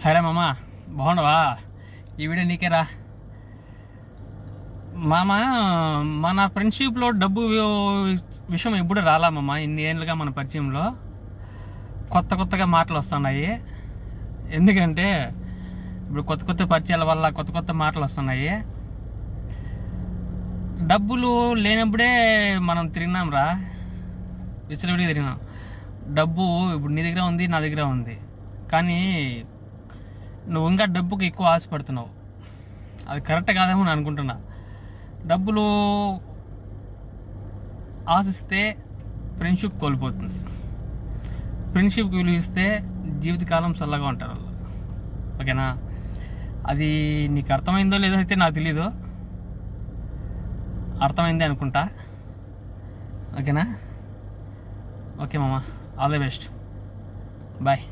హరే మామ, బాగున్నావా? ఈ వీడియో నీకేరా మామ. మన ఫ్రెండ్షిప్లో డబ్బు విషయం ఎప్పుడు రాలా మామ. ఇన్ని ఏళ్ళుగా మన పరిచయంలో కొత్తగా మాటలు వస్తున్నాయి. ఎందుకంటే ఇప్పుడు కొత్త పరిచయాల వల్ల కొత్త మాటలు వస్తున్నాయి. డబ్బులు లేనప్పుడే మనం తిరిగినాం రా, విచ్చలవిడిగా తిరిగినాం. డబ్బు ఇప్పుడు నీ దగ్గర ఉంది, నా దగ్గర ఉంది, కానీ నువ్వు ఇంకా డబ్బుకి ఎక్కువ ఆశపడుతున్నావు. అది కరెక్ట్ కాదేమో నేను అనుకుంటున్నా. డబ్బులు ఆశిస్తే ఫ్రెండ్షిప్ కోల్పోతుంది. ఫ్రెండ్షిప్కి విలువిస్తే జీవితకాలం చల్లగా ఉంటారు వాళ్ళు. ఓకేనా? అది నీకు అర్థమైందో లేదో అయితే నాకు తెలీదు. అర్థమైంది అనుకుంటా. ఓకేనా? ఓకే మామ, ఆల్ ది బెస్ట్, బాయ్.